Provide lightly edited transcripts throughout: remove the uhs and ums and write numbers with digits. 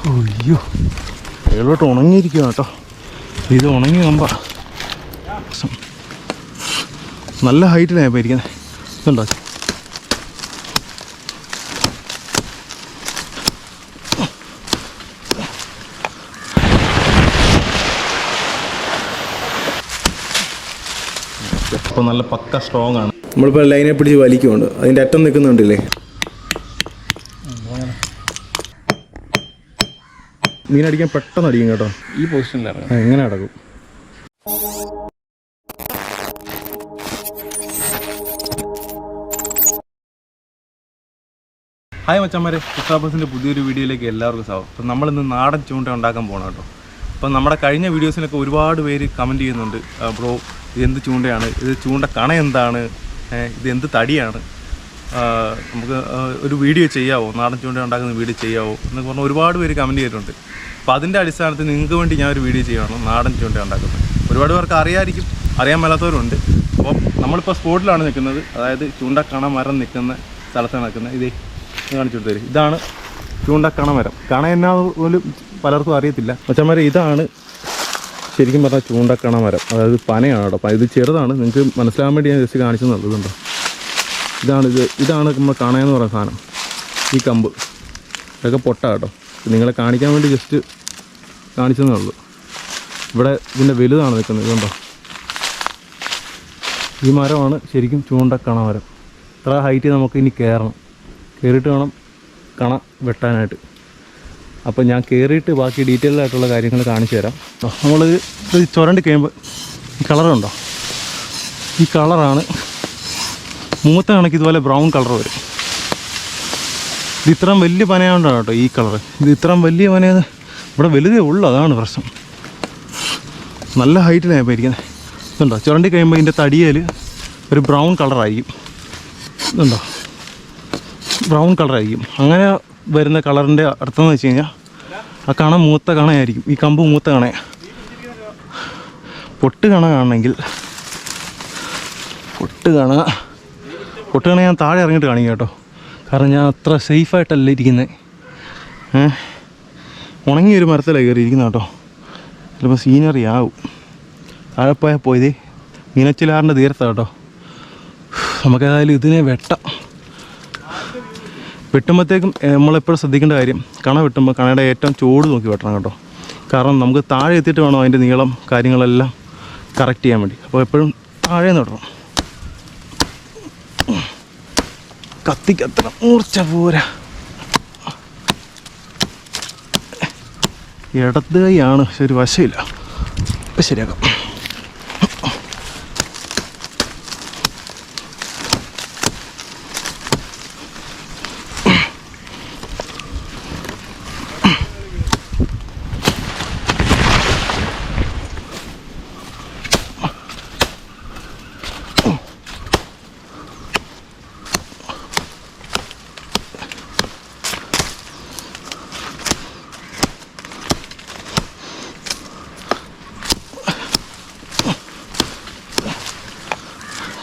അയ്യോ മേലോട്ട് ഉണങ്ങിയിരിക്കുക കേട്ടോ. ഇത് ഉണങ്ങി കമ്പ നല്ല ഹൈറ്റിലാണ് ഇപ്പോൾ ഇരിക്കുന്നത്. ഇതുണ്ടോ ഇപ്പോൾ നല്ല പക്ക സ്ട്രോങ് ആണ്. നമ്മളിപ്പോൾ ലൈനെ പിടിച്ച് വലിക്കുന്നുണ്ട്. അതിൻ്റെ അറ്റം നിൽക്കുന്നുണ്ടല്ലേ. മീനടിക്കാൻ പെട്ടെന്ന് അടിക്കും കേട്ടോ. ഈ പൊസിഷനിലാണ് എങ്ങനെ അടക്കും. ഹായ് മച്ചന്മാരെ, ഉത്രാബസിൻ്റെ പുതിയൊരു വീഡിയോയിലേക്ക് എല്ലാവർക്കും സ്വാഗതം. അപ്പം നമ്മളിന്ന് നാടൻ ചൂണ്ട ഉണ്ടാക്കാൻ പോകണം കേട്ടോ. അപ്പം നമ്മുടെ കഴിഞ്ഞ വീഡിയോസിലൊക്കെ ഒരുപാട് പേര് കമൻറ്റ് ചെയ്യുന്നുണ്ട്, ബ്രോ ഇതെന്ത് ചൂണ്ടയാണ്, ഇത് ചൂണ്ട കണ എന്താണ്, ഇതെന്ത് തടിയാണ്, നമുക്ക് ഒരു വീഡിയോ ചെയ്യാവോ, നാടൻ ചൂണ്ട ഉണ്ടാക്കുന്ന വീഡിയോ ചെയ്യാവോ എന്നൊക്കെ പറഞ്ഞാൽ ഒരുപാട് പേര് കമൻറ്റ് ചെയ്തിട്ടുണ്ട്. അപ്പോൾ അതിൻ്റെ അടിസ്ഥാനത്തിൽ നിങ്ങൾക്ക് വേണ്ടി ഞാനൊരു വീഡിയോ ചെയ്യുകയാണ് നാടൻ ചൂണ്ട ഉണ്ടാക്കുന്നത്. ഒരുപാട് പേർക്ക് അറിയാമായിരിക്കും, അറിയാൻ മേലാത്തവരുണ്ട്. അപ്പോൾ നമ്മളിപ്പോൾ സ്പോട്ടിലാണ് നിൽക്കുന്നത്, അതായത് ചൂണ്ടക്കണ മരം നിൽക്കുന്ന സ്ഥലത്താണ് നിൽക്കുന്നത്. ഇതേ കാണിച്ചു കൊടുത്തരും. ഇതാണ് ചൂണ്ടക്കണ മരം. കണ എന്നാ പോലും പലർക്കും അറിയത്തില്ല മച്ചന്മാരെ. ഇതാണ് ശരിക്കും പറഞ്ഞാൽ ചൂണ്ടക്കണ മരം, അതായത് പനയാണ് കേട്ടോ. അപ്പം ഇത് ചെറുതാണ്, നിങ്ങൾക്ക് മനസ്സിലാകാൻ വേണ്ടി ഞാൻ ജസ്റ്റ് കാണിച്ചു തന്നതുണ്ടോ. ഇതാണ് നമ്മൾ കണയെന്ന് പറയുന്ന സാധനം. ഈ കമ്പ് ഇതൊക്കെ പൊട്ട കേട്ടോ. നിങ്ങളെ കാണിക്കാൻ വേണ്ടി ജസ്റ്റ് കാണിച്ചതേ ഉള്ളൂ. ഇവിടെ ഇതിൻ്റെ വലുതാണ് നിൽക്കുന്നത്, ഇതുണ്ടോ. ഈ മരമാണ് ശരിക്കും ചൂണ്ടക്കണ മരം. ഇത്ര ഹൈറ്റ് നമുക്ക് ഇനി കയറിയിട്ട് വേണം കണ വെട്ടാനായിട്ട്. അപ്പോൾ ഞാൻ കയറിയിട്ട് ബാക്കി ഡീറ്റെയിൽ ആയിട്ടുള്ള കാര്യങ്ങൾ കാണിച്ചു തരാം. നമ്മൾ ഇത് ചുരണ്ടി കഴിയുമ്പോൾ ഈ കളറുണ്ടോ, ഈ കളറാണ് മൂത്ത കണക്ക് ഇതുപോലെ ബ്രൗൺ കളർ വരും. ഇത് ഇത്രയും വലിയ പനയാണ്ടാണ് കേട്ടോ ഈ കളറ്. ഇത് ഇത്രയും വലിയ പനയത് ഇവിടെ വലുതേ ഉള്ളൂ, അതാണ് പ്രശ്നം. നല്ല ഹൈറ്റിലാണ് ഇപ്പോൾ ഇരിക്കുന്നത്. ഇതുണ്ടോ, ചുരണ്ടി കഴിയുമ്പോൾ ഇതിൻ്റെ തടിയേൽ ഒരു ബ്രൗൺ കളറായിരിക്കും. ഇതുണ്ടോ, ബ്രൗൺ കളറായിരിക്കും. അങ്ങനെ വരുന്ന കളറിൻ്റെ അർത്ഥമെന്ന് വെച്ച് കഴിഞ്ഞാൽ ആ കണ മൂത്ത കണയായിരിക്കും. ഈ കമ്പ് മൂത്ത കണയാണ്. പൊട്ട് കണ കാണണമെങ്കിൽ പൊട്ട് കണ ഞാൻ താഴെ ഇറങ്ങിയിട്ട് കാണിക്കാം കേട്ടോ. കാരണം ഞാൻ അത്ര സേഫായിട്ടല്ല ഇരിക്കുന്നത്. ഉണങ്ങിയൊരു മരത്തിലാണ് കയറിയിരിക്കുന്നത് കേട്ടോ. ചിലപ്പോൾ സീനറി ആവും. താഴെ പോയതേ മീനച്ചിലാറിൻ്റെ തീരത്താണ് കേട്ടോ. നമുക്കേതായാലും ഇതിനെ വെട്ടുമ്പോഴത്തേക്കും നമ്മളെപ്പോഴും ശ്രദ്ധിക്കേണ്ട കാര്യം, കണ വെട്ടുമ്പോൾ കണയുടെ ഏറ്റവും ചോട് നോക്കി വെട്ടണം കേട്ടോ. കാരണം നമുക്ക് താഴെ എത്തിയിട്ട് വേണം അതിൻ്റെ നീളം കാര്യങ്ങളെല്ലാം കറക്റ്റ് ചെയ്യാൻ വേണ്ടി. അപ്പോൾ എപ്പോഴും താഴെ വെട്ടണം. കത്തിക്കത്ര മൂർച്ച പോരാ. ഇടത് കൈയാണ്, പക്ഷെ ഒരു വശമില്ല. ഇപ്പം ശരിയാക്കാം.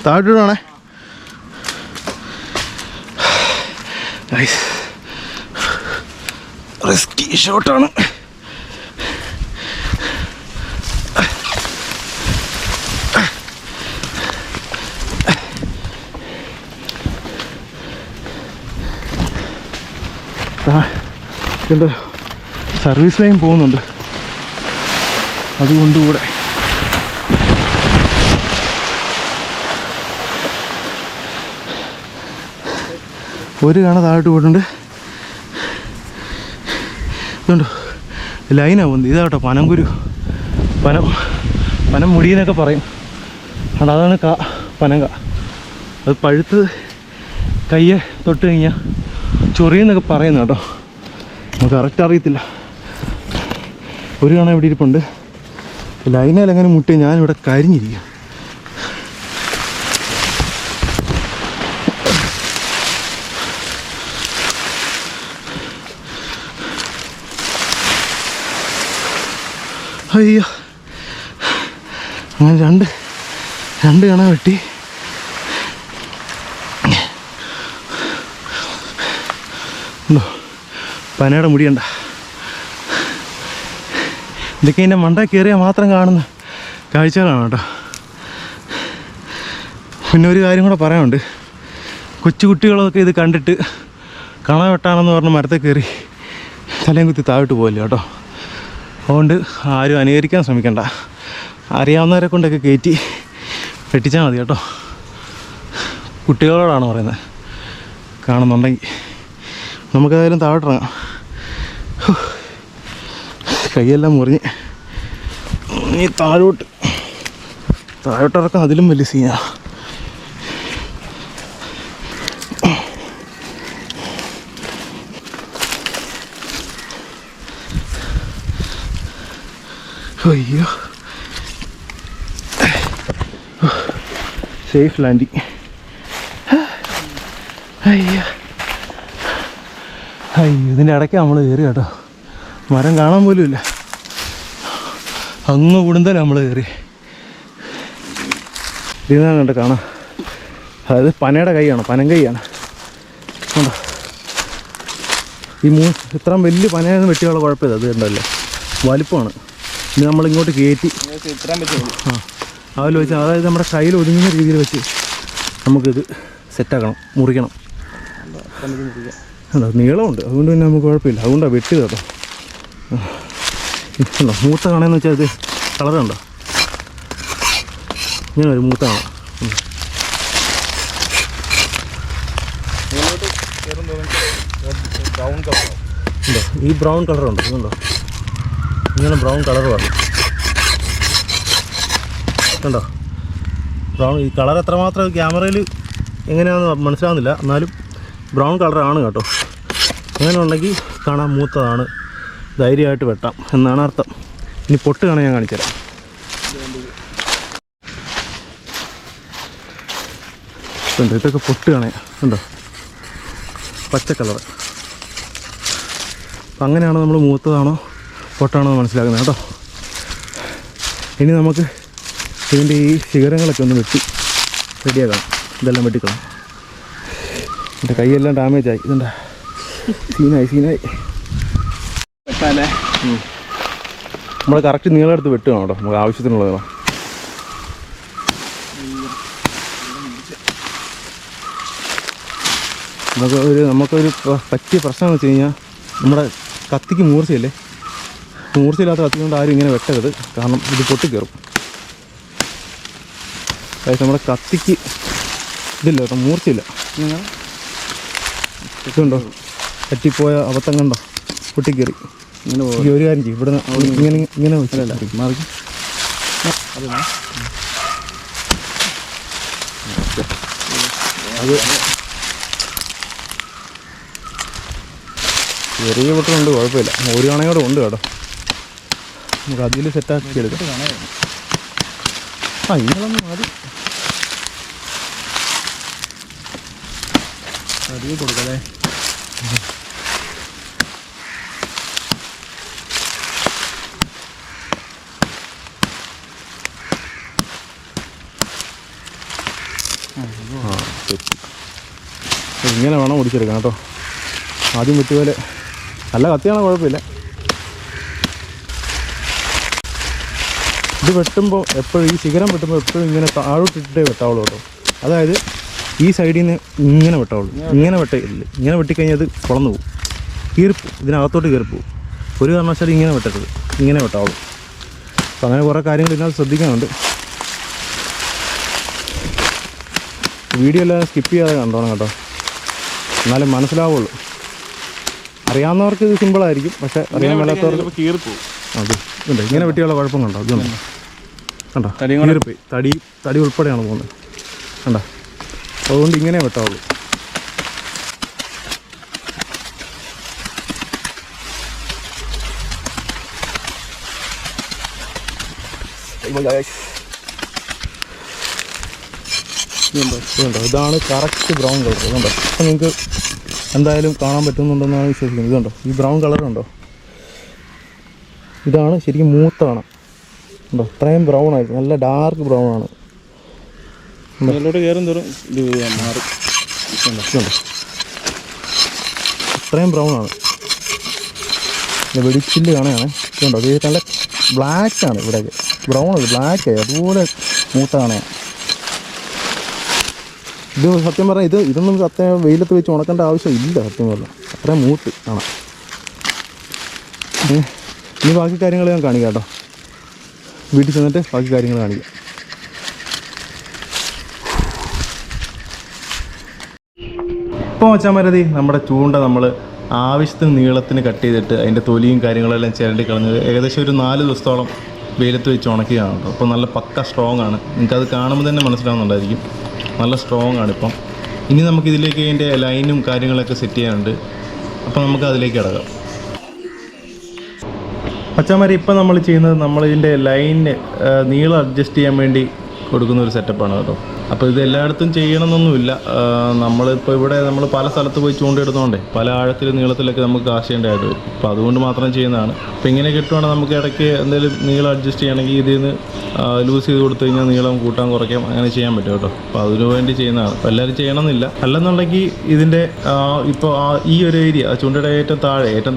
താഴോട്ടാണേ. റിസ്കി ഷോട്ടാണ്. സർവീസ് ലൈൻ പോകുന്നുണ്ട്, അതുകൊണ്ടുകൂടെ ഒരു കാണ താഴോട്ട് പോയിട്ടുണ്ട്. ഇതുണ്ടോ ലൈനാണ് പോകുന്നത്. ഇതാട്ടോ പനംകുരു, പനം മുടിയെന്നൊക്കെ പറയും. അതാണ് പനങ്ക. അത് പഴുത്ത് കയ്യെ തൊട്ട് കഴിഞ്ഞാൽ ചൊറിയെന്നൊക്കെ പറയുന്നു കേട്ടോ. നമുക്ക് കറക്റ്റ് അറിയത്തില്ല. ഒരു കാണ ഇവിടെ ഇരിപ്പുണ്ട്. ലൈനയിലെങ്ങനെ മുട്ടി ഞാനിവിടെ കരിഞ്ഞിരിക്കും. അയ്യോ, അങ്ങനെ രണ്ട് കണ വെട്ടി. പനയുടെ മുടിയണ്ട, ഇതൊക്കെ ഇതിൻ്റെ മണ്ട കയറിയാൽ മാത്രം കാണുന്ന കാഴ്ചകളാണ് കേട്ടോ. പിന്നെ ഒരു കാര്യം കൂടെ പറയാനുണ്ട്. കൊച്ചു കുട്ടികളൊക്കെ ഇത് കണ്ടിട്ട് കണ വെട്ടാണെന്ന് പറഞ്ഞ് മരത്തെ കയറി തലയും കുത്തി താഴോട്ട് പോകില്ല കേട്ടോ. അതുകൊണ്ട് ആരും അനുകരിക്കാൻ ശ്രമിക്കണ്ട. അറിയാവുന്നവരെ കൊണ്ടൊക്കെ കയറ്റി വെട്ടിച്ചാൽ മതി കേട്ടോ. കുട്ടികളോടാണ് പറയുന്നത്. കാണുന്നുണ്ടെങ്കിൽ നമുക്കതായാലും താഴോട്ടിറങ്ങാം. കൈയെല്ലാം മുറിഞ്ഞ് ഈ താഴോട്ടിറക്കാം. അതിലും വലിയ സീനാണ്. അയ്യോ, സേഫ് ലാൻഡിങ്. അയ്യോ ഇതിൻ്റെ ഇടയ്ക്ക് നമ്മൾ കയറി കേട്ടോ. മരം കാണാൻ പോലും ഇല്ല. അങ്ങ് കൂടുന്തല നമ്മൾ കയറി. ഇതാണ് കേട്ടോ കാണാം. അതായത് പനയുടെ കൈയാണ്, പനം കൈയാണ് കണ്ടോ. ഈ ഇത്രയും വലിയ പനയൊന്നും വെട്ടിയുള്ള കുഴപ്പമില്ല. അത് കണ്ടല്ലേ വലിപ്പമാണ്. ഇത് നമ്മളിങ്ങോട്ട് കയറ്റി അതിൽ വെച്ച്, അതായത് നമ്മുടെ കയ്യിൽ ഒതുങ്ങുന്ന രീതിയിൽ വെച്ച് നമുക്കിത് സെറ്റാക്കണം, മുറിക്കണം. അല്ല നീളമുണ്ട്, അതുകൊണ്ട് തന്നെ നമുക്ക് കുഴപ്പമില്ല. അതുകൊണ്ടാണ് വെട്ടിയത് കേട്ടോ. ഉണ്ടോ മൂത്ത കാണാന്ന് വെച്ചാൽ ഇത് കളറുണ്ടോ, ഇങ്ങനെ ഒരു മൂത്ത കാണാം. ഉണ്ടോ ഈ ബ്രൗൺ കളറുണ്ടോ, ഇതുണ്ടോ ഇങ്ങനെ ബ്രൗൺ കളർ പറഞ്ഞു കണ്ടോ. ബ്രൗൺ ഈ കളർ എത്രമാത്രം ക്യാമറയിൽ എങ്ങനെയാണെന്ന് മനസ്സിലാവുന്നില്ല, എന്നാലും ബ്രൗൺ കളറാണ് കേട്ടോ. അങ്ങനെ ഉണ്ടെങ്കിൽ കാണാൻ മൂത്തതാണ്, ധൈര്യമായിട്ട് വെട്ടാം എന്നാണ് അർത്ഥം. ഇനി പൊട്ട് കാണാൻ ഞാൻ കാണിച്ചുതരാം. ഇതൊക്കെ പൊട്ട് കാണാൻ ഉണ്ടോ, പച്ച കളർ. അപ്പം അങ്ങനെയാണ് നമ്മൾ മൂത്തതാണോ പൊട്ടാണോ മനസ്സിലാക്കുന്നത് കേട്ടോ. ഇനി നമുക്ക് ഇതിൻ്റെ ഈ ശിഖരങ്ങളൊക്കെ ഒന്ന് വെട്ടി റെഡിയാക്കണം. ഇതെല്ലാം വെട്ടിക്കണം. എൻ്റെ കൈയെല്ലാം ഡാമേജായി. ഇതെന്താ സീനായി നമ്മൾ കറക്റ്റ് നീളം എടുത്ത് വെട്ടുകയാണ് കേട്ടോ. നമുക്ക് ആവശ്യത്തിനുള്ള നീളം. നമുക്കൊരു പറ്റിയ പ്രശ്നം എന്ന് വെച്ച് കഴിഞ്ഞാൽ നമ്മുടെ കത്തിക്ക് മൂർച്ചയില്ലേ, മൂർച്ചയില്ലാത്ത കത്തി കൊണ്ട് ആരും ഇങ്ങനെ വെട്ടരുത്. കാരണം ഇത് പൊട്ടിക്കയറും. അതായത് നമ്മുടെ കത്തിക്ക് ഇതില്ല കേട്ടോ, മൂർച്ചയില്ല. ഇതുണ്ടോ പറ്റിപ്പോയ അബദ്ധം കണ്ടോ, പൊട്ടിക്കയറി. ഇങ്ങനെ ഒരു കാര്യം ചെയ്യും, ഇവിടെ ഇങ്ങനെ വെച്ചില്ല മാറി. അത് ചെറിയ പൊട്ടുണ്ട്, കുഴപ്പമില്ല. ഒരു കണയോടെ ഉണ്ട് കേട്ടോ. നമുക്ക് അതിൽ സെറ്റാക്കി എടുക്കാം. ഇങ്ങളൊന്നും മതി, അധികം കൊടുക്കല്ലേ. ഇങ്ങനെ വേണം ഓടിച്ചെടുക്കാം കേട്ടോ. ആദ്യം വെട്ടുപോലെ നല്ല കത്തിയാണോ കുഴപ്പമില്ല. ഇത് വെട്ടുമ്പോൾ എപ്പോഴും ഈ ശിഖരം വെട്ടുമ്പോൾ എപ്പോഴും ഇങ്ങനെ താഴോട്ടിട്ടേ വെട്ടാവുള്ളൂ കേട്ടോ. അതായത് ഈ സൈഡിൽ നിന്ന് ഇങ്ങനെ വെട്ടാവുള്ളൂ. ഇങ്ങനെ വെട്ടില്ല, ഇങ്ങനെ വെട്ടിക്കഴിഞ്ഞാൽ അത് കുളന്നു പോകും, കീറിപ്പോവും, ഇതിനകത്തോട്ട് കീറിപ്പോവും. ഒരു കാരണവശാലും ഇങ്ങനെ വെട്ടരുത്, ഇങ്ങനെ വെട്ടാവുള്ളൂ. അപ്പം അങ്ങനെ കുറേ കാര്യങ്ങൾ ഇതിനകത്ത് ശ്രദ്ധിക്കാനുണ്ട്. വീഡിയോ എല്ലാം സ്കിപ്പ് ചെയ്യാതെ കണ്ടോണം കേട്ടോ, എന്നാലും മനസ്സിലാവുള്ളൂ. അറിയാവുന്നവർക്ക് ഇത് സിമ്പിളായിരിക്കും, പക്ഷേ അറിയാൻ മേലാത്തവർക്ക് കീറിപ്പോവും. അത് ഇതുണ്ട്, ഇങ്ങനെ വെട്ടിയുള്ള കുഴപ്പം കണ്ടോ. ഇതുണ്ട് കണ്ടോ, കീറിപ്പോയി. തടി ഉൾപ്പെടെയാണ് പോകുന്നത് കണ്ടോ. അതുകൊണ്ട് ഇങ്ങനെ വെട്ടാവുള്ളൂ. ഇതുണ്ടോ, ഇതാണ് കറക്റ്റ് ബ്രൗൺ കളർ. ഇതുണ്ടോ, അപ്പം നിങ്ങൾക്ക് എന്തായാലും കാണാൻ പറ്റുന്നുണ്ടെന്നാണ് വിശ്വസിക്കുന്നത്. ഇതുണ്ടോ, ഈ ബ്രൗൺ കളറുണ്ടോ, ഇതാണ് ശരിക്കും മൂത്താണ്. ഉണ്ടോ, ഇത്രയും ബ്രൗൺ ആയിരുന്നു, നല്ല ഡാർക്ക് ബ്രൗൺ ആണ്. കയറും തോറും ഇത് മാറും. ഇത്രയും ബ്രൗൺ ആണ്. വെടിച്ചില്ല് കാണുകയാണ്. ഇതുണ്ടോ, ഇത് നല്ല ബ്ലാക്കാണ് ഇവിടെയൊക്കെ, ബ്രൗൺ അല്ല ബ്ലാക്കായി അതുപോലെ മൂത്താണ്. ഇത് സത്യം പറഞ്ഞാൽ ഇതൊന്നും സത്യം വെയിലത്ത് വെച്ച് ഉണക്കേണ്ട ആവശ്യമില്ല സത്യം പറഞ്ഞാൽ, അത്രയും മൂത്ത് കാണാം. ഇനി ബാക്കി കാര്യങ്ങൾ ഞാൻ കാണിക്കാം കേട്ടോ, വീട്ടിൽ ചെന്നിട്ട് ബാക്കി കാര്യങ്ങൾ കാണിക്കാം. ഇപ്പോൾ മച്ചാന്മാരതി നമ്മുടെ ചൂണ്ട നമ്മൾ ആവശ്യത്തിന് നീളത്തിന് കട്ട് ചെയ്തിട്ട് അതിൻ്റെ തൊലിയും കാര്യങ്ങളെല്ലാം ചിരണ്ടി കളഞ്ഞത് ഏകദേശം ഒരു 4 ദിവസത്തോളം വെയിലത്ത് വെച്ച് ഉണക്കുകയാണ് കേട്ടോ. അപ്പോൾ നല്ല പക്ക സ്ട്രോങ് ആണ്, നിങ്ങൾക്കത് കാണുമ്പോൾ തന്നെ മനസ്സിലാവുന്നുണ്ടായിരിക്കും, നല്ല സ്ട്രോങ് ആണ്. ഇപ്പം ഇനി നമുക്കിതിലേക്ക് അതിൻ്റെ ലൈനും കാര്യങ്ങളൊക്കെ സെറ്റ് ചെയ്യാനുണ്ട്. അപ്പോൾ നമുക്ക് അതിലേക്ക് ഇടകാം. മച്ചാന്മാരെ ഇപ്പം നമ്മൾ ചെയ്യുന്നത് നമ്മളിതിൻ്റെ ലൈന് നീളം അഡ്ജസ്റ്റ് ചെയ്യാൻ വേണ്ടി കൊടുക്കുന്ന ഒരു സെറ്റപ്പാണ് കേട്ടോ. അപ്പോൾ ഇത് എല്ലായിടത്തും ചെയ്യണമെന്നൊന്നുമില്ല. നമ്മളിപ്പോൾ ഇവിടെ നമ്മൾ പല സ്ഥലത്ത് പോയി ചൂണ്ടിടുന്നതുകൊണ്ടേ പല ആഴത്തിലും നീളത്തിലൊക്കെ നമുക്ക് കാശ് ചെയ്യേണ്ടതായിട്ട് വരും. അപ്പോൾ അതുകൊണ്ട് മാത്രം ചെയ്യുന്നതാണ്. അപ്പോൾ ഇങ്ങനെ കിട്ടുവാണെങ്കിൽ നമുക്ക് ഇടയ്ക്ക് എന്തെങ്കിലും നീളം അഡ്ജസ്റ്റ് ചെയ്യണമെങ്കിൽ ഇതിൽ നിന്ന് ലൂസ് ചെയ്ത് കൊടുത്തു കഴിഞ്ഞാൽ നീളം കൂട്ടാൻ കുറയ്ക്കാം, അങ്ങനെ ചെയ്യാൻ പറ്റും കേട്ടോ. അപ്പോൾ അതിനു വേണ്ടി ചെയ്യുന്നതാണ്. അപ്പോൾ എല്ലാവരും ചെയ്യണമെന്നില്ല. അല്ലെന്നുണ്ടെങ്കിൽ ഇതിൻ്റെ ഇപ്പോൾ ഈ ഒരു ഏരിയ ചൂണ്ടയുടെ ഏറ്റവും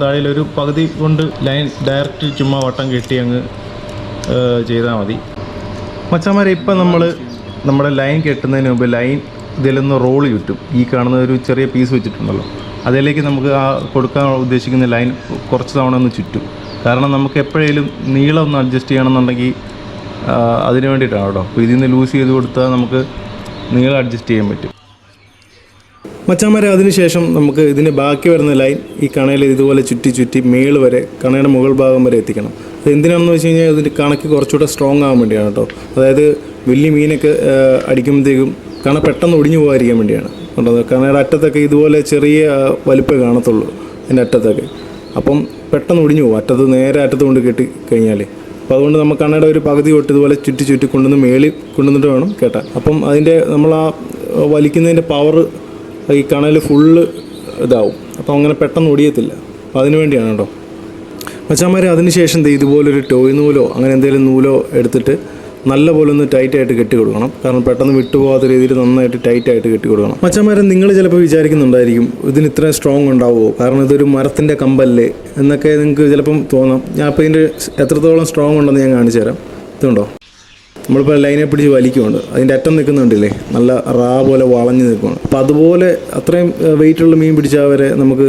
താഴെയിലൊരു പകുതി കൊണ്ട് ലൈൻ ഡയറക്റ്റ് ചുമ്മാ വട്ടം കെട്ടി അങ്ങ് ചെയ്താൽ മതി. മച്ചാന്മാരെ ഇപ്പം നമ്മുടെ ലൈൻ കെട്ടുന്നതിന് മുമ്പ് ലൈൻ ഇതിലൊന്ന് റോൾ ചുറ്റും. ഈ കാണുന്ന ഒരു ചെറിയ പീസ് വെച്ചിട്ടുണ്ടല്ലോ, അതിലേക്ക് നമുക്ക് ആ കൊടുക്കാൻ ഉദ്ദേശിക്കുന്ന ലൈൻ കുറച്ച് തവണ ഒന്ന് ചുറ്റും. കാരണം നമുക്ക് എപ്പോഴേലും നീളം ഒന്ന് അഡ്ജസ്റ്റ് ചെയ്യണമെന്നുണ്ടെങ്കിൽ അതിന് വേണ്ടിയിട്ടാണ് കേട്ടോ. അപ്പോൾ ഇതിൽ നിന്ന് ലൂസ് ചെയ്ത് കൊടുത്താൽ നമുക്ക് നീളം അഡ്ജസ്റ്റ് ചെയ്യാൻ പറ്റും. മച്ചാന്മാരെ അതിനുശേഷം നമുക്ക് ഇതിന് ബാക്കി വരുന്ന ലൈൻ ഈ കണയിൽ ഇതുപോലെ ചുറ്റി മേൾ വരെ കണയുടെ മുകൾ ഭാഗം വരെ എത്തിക്കണം. അത് എന്തിനാണെന്ന് വെച്ച് കഴിഞ്ഞാൽ ഇതിൻ്റെ കണക്ക് കുറച്ചുകൂടെ സ്ട്രോങ് ആകാൻ വേണ്ടിയാണ് കേട്ടോ. അതായത് വലിയ മീനൊക്കെ അടിക്കുമ്പോഴത്തേക്കും കണ പെട്ടെന്ന് ഒടിഞ്ഞു പോകാതിരിക്കാൻ വേണ്ടിയാണ് കേട്ടോ. കണയുടെ അറ്റത്തൊക്കെ ഇതുപോലെ ചെറിയ വലിപ്പമേ കാണത്തുള്ളൂ അതിൻ്റെ അറ്റത്തൊക്കെ. അപ്പം പെട്ടെന്ന് ഒടിഞ്ഞു പോകും അറ്റത്ത്, നേരെ അറ്റത്ത് കൊണ്ട് കെട്ടി കഴിഞ്ഞാൽ. അപ്പോൾ അതുകൊണ്ട് നമ്മൾ കണയുടെ ഒരു പകുതി തൊട്ട് ഇതുപോലെ ചുറ്റി കൊണ്ടുവന്ന് മേളിൽ കൊണ്ടുവന്നിട്ട് വേണം കേട്ടാൻ. അപ്പം അതിൻ്റെ നമ്മൾ ആ വലിക്കുന്നതിൻ്റെ പവർ ഈ കണൽ ഫുള്ള് ഇതാവും. അപ്പോൾ അങ്ങനെ പെട്ടെന്ന് ഒടിയത്തില്ല. അപ്പോൾ അതിന് വേണ്ടിയാണ് കേട്ടോ. മച്ചാന്മാരെ അതിന് ശേഷം ഇതുപോലൊരു ടോയ് നൂലോ അങ്ങനെ എന്തെങ്കിലും നൂലോ എടുത്തിട്ട് നല്ലപോലെ ഒന്ന് ടൈറ്റായിട്ട് കെട്ടി കൊടുക്കണം. കാരണം പെട്ടെന്ന് വിട്ടുപോകാത്ത രീതിയിൽ നന്നായിട്ട് ടൈറ്റായിട്ട് കെട്ടി കൊടുക്കണം. മച്ചാന്മാരെ നിങ്ങൾ ചിലപ്പോൾ വിചാരിക്കുന്നുണ്ടായിരിക്കും ഇതിന് ഇത്രയും സ്ട്രോങ് ഉണ്ടാവുമോ, കാരണം ഇതൊരു മരത്തിൻ്റെ കമ്പല്ലേ എന്നൊക്കെ നിങ്ങൾക്ക് ചിലപ്പം തോന്നാം. ഞാൻ അപ്പോൾ ഇതിൻ്റെ എത്രത്തോളം സ്ട്രോങ് ഉണ്ടെന്ന് ഞാൻ കാണിച്ചു തരാം. ഇതുണ്ടോ, നമ്മളിപ്പോൾ ലൈനെ പിടിച്ച് വലിക്കുന്നുണ്ട്, അതിൻ്റെ അറ്റം നിൽക്കുന്നുണ്ടല്ലേ, നല്ല റാ പോലെ വളഞ്ഞ് നിൽക്കുകയാണ്. അപ്പോൾ അതുപോലെ അത്രയും വെയിറ്റുള്ള മീൻ പിടിച്ചാൽ വരെ നമുക്ക്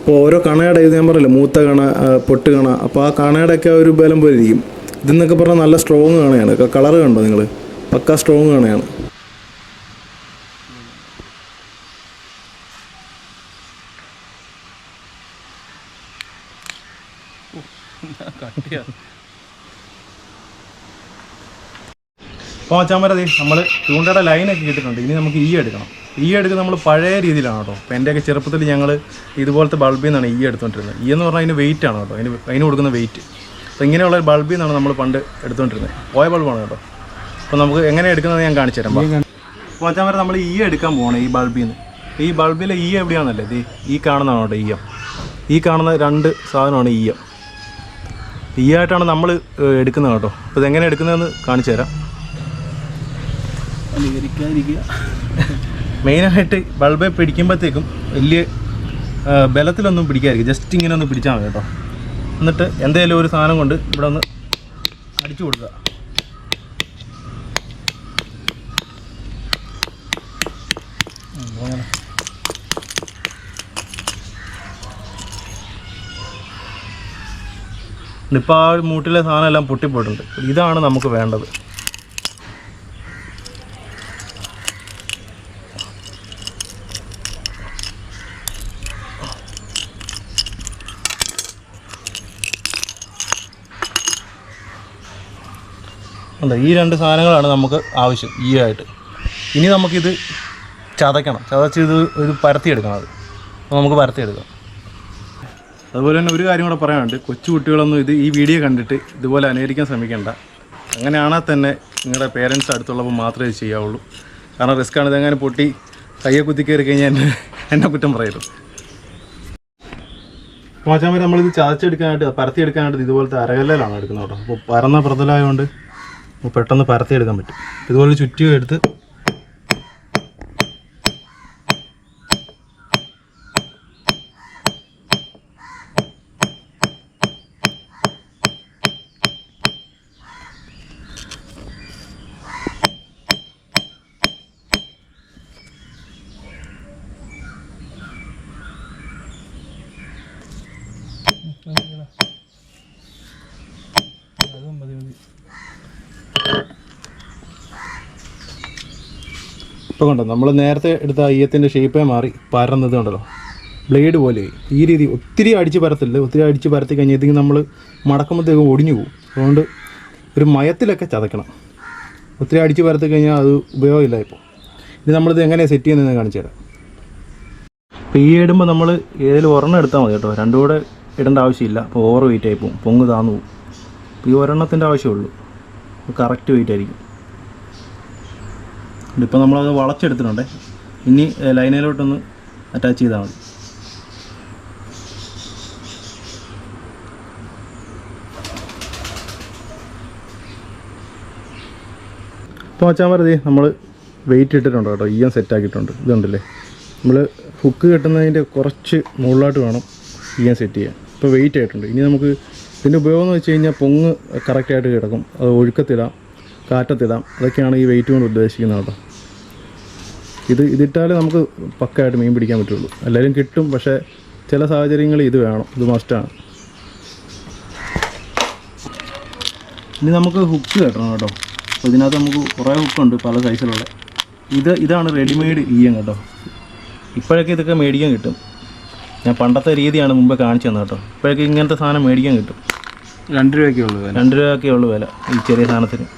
ഇപ്പോൾ ഓരോ കണയുടെ ഇത് ഞാൻ പറയില്ല, മൂത്ത കണ, പൊട്ട് കണ, അപ്പോൾ ആ കണയുടെയൊക്കെ ഒരു ബലം പോലെ ഇരിക്കും. ഇതെന്നൊക്കെ പറഞ്ഞാൽ നല്ല സ്ട്രോങ് കാണയാണ്. കളറ് കണ്ടോ നിങ്ങൾ, പക്ക സ്ട്രോങ് കാണയാണ്. അപ്പോൾ മച്ചാന്മാരതി നമ്മൾ ചൂണ്ടയുടെ ലൈനൊക്കെ കിട്ടിയിട്ടുണ്ട്. ഇനി നമുക്ക് എടുക്കണം. എടുക്കുന്നത് നമ്മൾ പഴയ രീതിയിലാണ് കേട്ടോ. അപ്പോൾ എൻ്റെയൊക്കെ ചെറുപ്പത്തിൽ ഞങ്ങൾ ഇതുപോലത്തെ ബൾബിൽ നിന്നാണ് എടുത്തുകൊണ്ടിരുന്നത്. എന്ന് പറഞ്ഞാൽ അതിന് വെയിറ്റ് ആണ് കേട്ടോ, അതിന് കൊടുക്കുന്ന വെയിറ്റ്. അപ്പോൾ ഇങ്ങനെയുള്ള ഒരു ബൾബിൽ നിന്നാണ് നമ്മൾ പണ്ട് എടുത്തുകൊണ്ടിരുന്നത്. പോയ ബൾബാണ് കേട്ടോ. അപ്പോൾ നമുക്ക് എങ്ങനെ എടുക്കുന്നത് ഞാൻ കാണിച്ചു തരാം. അപ്പോൾ മച്ചാന്മാരെ നമ്മൾ എടുക്കാൻ പോകണം ഈ ബൾബിൽ നിന്ന്. ഈ ബൾബിലെ എവിടെയാണെന്നല്ലേ ഇത് ഈ കാണുന്നതാണ് കേട്ടോ ഈയം. ഈ കാണുന്ന 2 സാധനമാണ് ആയിട്ടാണ് നമ്മൾ എടുക്കുന്നത് കേട്ടോ. അപ്പോൾ ഇതെങ്ങനെ എടുക്കുന്നതെന്ന് കാണിച്ചു തരാം. മെയിനായിട്ട് ബൾബ് പിടിക്കുമ്പോഴത്തേക്കും വലിയ ബലത്തിലൊന്നും പിടിക്കാതിരിക്കും, ജസ്റ്റ് ഇങ്ങനെ ഒന്ന് പിടിച്ചാൽ മതി കേട്ടോ. എന്നിട്ട് എന്തെങ്കിലും ഒരു സാധനം കൊണ്ട് ഇവിടെ ഒന്ന് അടിച്ചു കൊടുക്കുക. ഇപ്പോൾ ആ മൂട്ടിലെ സാധനം എല്ലാം പൊട്ടിപ്പോയിട്ടുണ്ട്. ഇതാണ് നമുക്ക് വേണ്ടത്. അല്ല, ഈ 2 സാധനങ്ങളാണ് നമുക്ക് ആവശ്യം ആയിട്ട്. ഇനി നമുക്കിത് ചതച്ച് ഇത് പരത്തിയെടുക്കണം. അത് നമുക്ക് പരത്തിയെടുക്കാം. അതുപോലെ തന്നെ ഒരു കാര്യം കൂടെ പറയാനുണ്ട്. കൊച്ചു കുട്ടികളൊന്നും ഈ വീഡിയോ കണ്ടിട്ട് ഇതുപോലെ അനുകരിക്കാൻ ശ്രമിക്കേണ്ട. അങ്ങനെയാണെങ്കിൽ തന്നെ നിങ്ങളുടെ പേരൻസ് അടുത്തുള്ളപ്പോൾ മാത്രമേ ഇത് ചെയ്യാവുള്ളൂ. കാരണം റിസ്ക്കാണ്. ഇതെങ്ങനെ പൊട്ടി കയ്യെ കുത്തി കയറി കഴിഞ്ഞാൽ എന്നെ കുറ്റം പറയരുത്. മച്ചാന്മാർ നമ്മളിത് ചതച്ചെടുക്കാനായിട്ട് പരത്തിയെടുക്കാനായിട്ട് ഇതുപോലത്തെ അരകല്ലിലാണ് എടുക്കുന്നത് കേട്ടോ. അപ്പോൾ പരന്ന പ്രതലമായതുകൊണ്ട് പെട്ടെന്ന് പരത്തിയെടുക്കാൻ പറ്റും. ഇതുപോലെ ചുറ്റിയും എടുത്ത് ഇപ്പോൾ കണ്ടോ, നമ്മൾ നേരത്തെ എടുത്ത അയ്യത്തിൻ്റെ ഷേപ്പേ മാറി പരന്നത് കണ്ടല്ലോ, ബ്ലേഡ് പോലെ ഈ രീതി. ഒത്തിരി അടിച്ച് പരത്തില്ല, ഒത്തിരി അടിച്ച് പരത്തി കഴിഞ്ഞാൽ നമ്മൾ മടക്കുമ്പോഴത്തേക്കും ഒടിഞ്ഞു പോകും. അതുകൊണ്ട് ഒരു മയത്തിലൊക്കെ ചതക്കണം. ഒത്തിരി അടിച്ച് പരത്തി കഴിഞ്ഞാൽ അത് ഉപയോഗമില്ല. ഇപ്പോൾ ഇനി നമ്മളിത് എങ്ങനെയാണ് സെറ്റ് ചെയ്യുന്നതെന്ന് കാണിച്ചു തരാം. ഇപ്പോൾ ഈ ഇടുമ്പോൾ നമ്മൾ ഏതെങ്കിലും ഒരെണ്ണം എടുത്താൽ മതി കേട്ടോ, രണ്ടും കൂടെ ഇടേണ്ട ആവശ്യമില്ല. അപ്പോൾ ഓവർ വെയിറ്റ് ആയി പോകും, പൊങ്ങ് താന്നു പോകും. അപ്പോൾ ഈ ഒരെണ്ണത്തിൻ്റെ ആവശ്യമുള്ളൂ, കറക്റ്റ് വെയിറ്റ് ആയിരിക്കും. ഇപ്പോൾ നമ്മളത് വളച്ചെടുത്തിട്ടുണ്ടേ. ഇനി ലൈനയിലോട്ടൊന്ന് അറ്റാച്ച് ചെയ്താൽ മതി. ഇപ്പോൾ വെച്ചാൽ മതി, നമ്മൾ വെയിറ്റ് ഇട്ടിട്ടുണ്ട് കേട്ടോ, ഈയം സെറ്റാക്കിയിട്ടുണ്ട്. ഇതുണ്ടല്ലേ, നമ്മൾ ഹുക്ക് കെട്ടുന്നതിൻ്റെ കുറച്ച് മുകളിലോട്ട് വേണം ഈയം സെറ്റ് ചെയ്യാൻ. ഇപ്പോൾ വെയിറ്റ് ആയിട്ടുണ്ട്. ഇനി നമുക്ക് ഇതിൻ്റെ ഉപയോഗം എന്ന് വെച്ച് കഴിഞ്ഞാൽ പൊങ്ങ് കറക്റ്റായിട്ട് കിടക്കും. അത് ഒഴുക്കത്തിടാം, കാറ്റത്തിടാം. അതൊക്കെയാണ് ഈ വെയിറ്റ് കൊണ്ട് ഉദ്ദേശിക്കുന്നത് കേട്ടോ. ഇതിട്ടാലേ നമുക്ക് പക്കയായിട്ട് മീൻ പിടിക്കാൻ പറ്റുള്ളൂ. എല്ലാവരും കിട്ടും, പക്ഷേ ചില സാഹചര്യങ്ങളിൽ ഇത് വേണം, ഇത് മസ്റ്റാണ്. ഇനി നമുക്ക് ഹുക്ക് കെട്ടണം കേട്ടോ. അപ്പോൾ ഇതിനകത്ത് നമുക്ക് കുറേ ഹുക്കുണ്ട്, പല സൈസിലുള്ള. ഇതാണ് റെഡിമെയ്ഡ് ഈയം കേട്ടോ. ഇപ്പോഴൊക്കെ ഇതൊക്കെ മേടിക്കാൻ കിട്ടും. ഞാൻ പണ്ടത്തെ രീതിയാണ് മുമ്പേ കാണിച്ചു തന്നത് കേട്ടോ. ഇപ്പോഴൊക്കെ ഇങ്ങനത്തെ സാധനം മേടിക്കാൻ കിട്ടും. 2 രൂപയൊക്കെ ഉള്ളൂ. 2 രൂപയൊക്കെ ഉള്ളൂ വില ഈ ചെറിയ സാധനത്തിന്.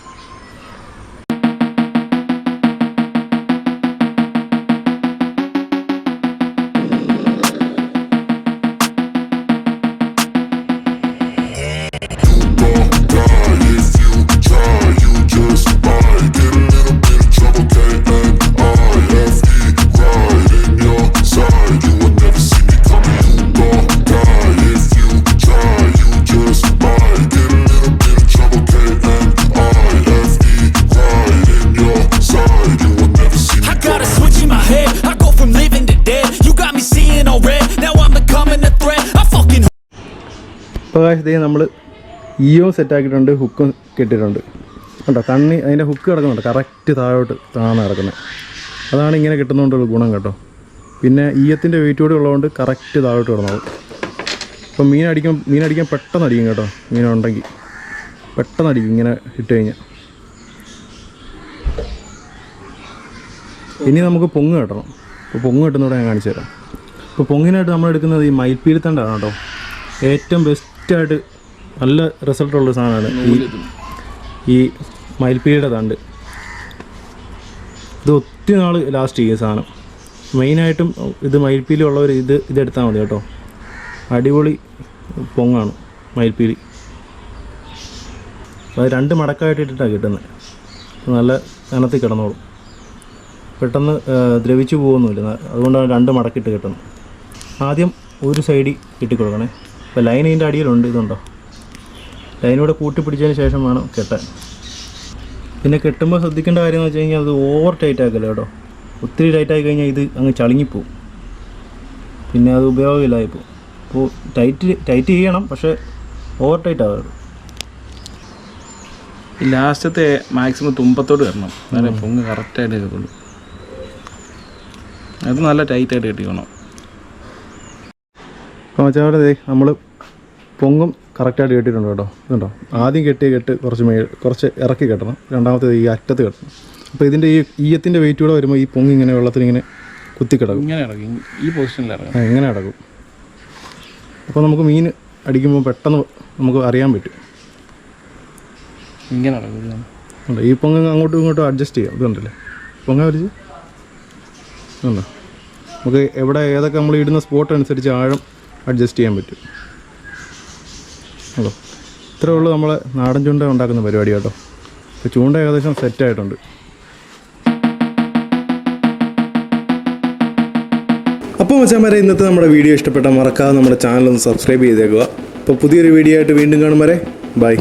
ഇപ്പോൾ ഇതേ നമ്മൾ ഈയവും സെറ്റാക്കിയിട്ടുണ്ട്, ഹുക്കും കെട്ടിയിട്ടുണ്ട് കേട്ടോ. അതിൻ്റെ ഹുക്ക് കിടക്കുന്നുണ്ട് കറക്റ്റ് താഴോട്ട് കിടക്കുന്നത്. അതാണ് ഇങ്ങനെ കിട്ടുന്നതുകൊണ്ടുള്ള ഗുണം കേട്ടോ. പിന്നെ ഈയത്തിൻ്റെ വെയിറ്റ് കൂടി ഉള്ളതുകൊണ്ട് കറക്റ്റ് താഴോട്ട് കിടന്നോളും. അപ്പോൾ മീനടിക്കാൻ പെട്ടെന്ന് അടിക്കും കേട്ടോ. മീനുണ്ടെങ്കിൽ പെട്ടെന്ന് അടിക്കും ഇങ്ങനെ ഇട്ട് കഴിഞ്ഞാൽ. ഇനി നമുക്ക് പൊങ്ങ് കെട്ടണം. അപ്പോൾ പൊങ്ങ് കെട്ടുന്നതോടെ ഞാൻ കാണിച്ചു തരാം. അപ്പോൾ പൊങ്ങിനായിട്ട് നമ്മൾ എടുക്കുന്നത് ഈ മയിൽപ്പീലിത്തണ്ടാണ് കേട്ടോ. ഏറ്റവും ബെസ്റ്റായിട്ട് നല്ല റിസൾട്ടുള്ള സാധനമാണ് ഈ മയിൽപ്പീലിയുടെ തണ്ട്. ഇത് ഒത്തിരി നാൾ ലാസ്റ്റ് ചെയ്യും സാധനം. മെയിനായിട്ടും ഇത് മയിൽപ്പീലി ഉള്ളവർ ഇതെടുത്താൽ മതി കേട്ടോ. അടിപൊളി പൊങ്ങാണ് മയിൽപ്പീലി. അത് 2 മടക്കായിട്ട് ഇട്ടിട്ടാണ് കിട്ടുന്നത്. നല്ല കനത്തിൽ കിടന്നോളും, പെട്ടെന്ന് ദ്രവിച്ചു പോകുന്നില്ല. അതുകൊണ്ടാണ് 2 മടക്കിട്ട് കിട്ടുന്നത്. ആദ്യം ഒരു സൈഡിൽ കിട്ടിക്കൊടുക്കണേ. ഇപ്പോൾ ലൈൻ ഇതിൻ്റെ അടിയിലുണ്ട്, ഇതുണ്ടോ. ലൈനൂടെ കൂട്ടി പിടിച്ചതിന് ശേഷം വേണം കെട്ടാൻ. പിന്നെ കെട്ടുമ്പോൾ ശ്രദ്ധിക്കേണ്ട കാര്യം എന്ന് വെച്ച് കഴിഞ്ഞാൽ അത് ഓവർ ടൈറ്റ് ആക്കല്ലോ കേട്ടോ. ഒത്തിരി ടൈറ്റായി കഴിഞ്ഞാൽ ഇത് അങ്ങ് ചളുങ്ങിപ്പോവും, പിന്നെ അത് ഉപയോഗമില്ലായിപ്പോൾ. അപ്പോൾ ടൈറ്റ് ചെയ്യണം, പക്ഷേ ഓവർ ടൈറ്റ് ആകരുത്. ലാസ്റ്റത്തെ മാക്സിമം തുമ്പത്തോട് വരണം, നല്ല പൊങ്ങ് കറക്റ്റായിട്ട് കിട്ടുള്ളൂ. അത് നല്ല ടൈറ്റായിട്ട് കെട്ടിക്കണം. അപ്പോൾ വെച്ചാൽ നമ്മൾ പൊങ്ങും കറക്റ്റായിട്ട് കെട്ടിയിട്ടുണ്ട് കേട്ടോ. ഇതുണ്ടോ, ആദ്യം കെട്ട് കുറച്ച് ഇറക്കി കെട്ടണം. രണ്ടാമത്തേത് ഈ അറ്റത്ത് കെട്ടണം. അപ്പോൾ ഇതിൻ്റെ ഈ ഈയത്തിൻ്റെ വെയിറ്റ് കൂടെ വരുമ്പോൾ ഈ പൊങ്ങ് ഇങ്ങനെ വെള്ളത്തിലിങ്ങനെ കുത്തിക്കിടക്കും. ഇങ്ങനെ ഇറങ്ങും, ഈ പൊസിഷനിൽ ഇറങ്ങും. ഇങ്ങനെ കിടക്കും. അപ്പോൾ നമുക്ക് മീൻ അടിക്കുമ്പോൾ പെട്ടെന്ന് നമുക്ക് അറിയാൻ പറ്റും. ഇങ്ങനെ ഇറങ്ങും. ഈ പൊങ്ങ് അങ്ങോട്ടും ഇങ്ങോട്ടും അഡ്ജസ്റ്റ് ചെയ്യാം. ഇതുണ്ടല്ലേ പൊങ്ങ വരച്ച് ഉണ്ടോ. നമുക്ക് ഏതൊക്കെ നമ്മൾ ഇടുന്ന സ്പോട്ട് അനുസരിച്ച് ആഴം അഡ്ജസ്റ്റ് ചെയ്യാൻ പറ്റും. അതോ ഇത്രയേ ഉള്ളൂ നമ്മളെ നാടൻ ചൂണ്ട ഉണ്ടാക്കുന്ന പരിപാടി കേട്ടോ. ഇപ്പോൾ ചൂണ്ട ഏകദേശം സെറ്റായിട്ടുണ്ട്. അപ്പോൾ മച്ചാന്മാരെ, ഇന്നത്തെ നമ്മുടെ വീഡിയോ ഇഷ്ടപ്പെട്ടാൽ മറക്കാതെ നമ്മുടെ ചാനൽ ഒന്ന് സബ്സ്ക്രൈബ് ചെയ്തേക്കുക. അപ്പോൾ പുതിയൊരു വീഡിയോ ആയിട്ട് വീണ്ടും കാണും വരെ ബൈ.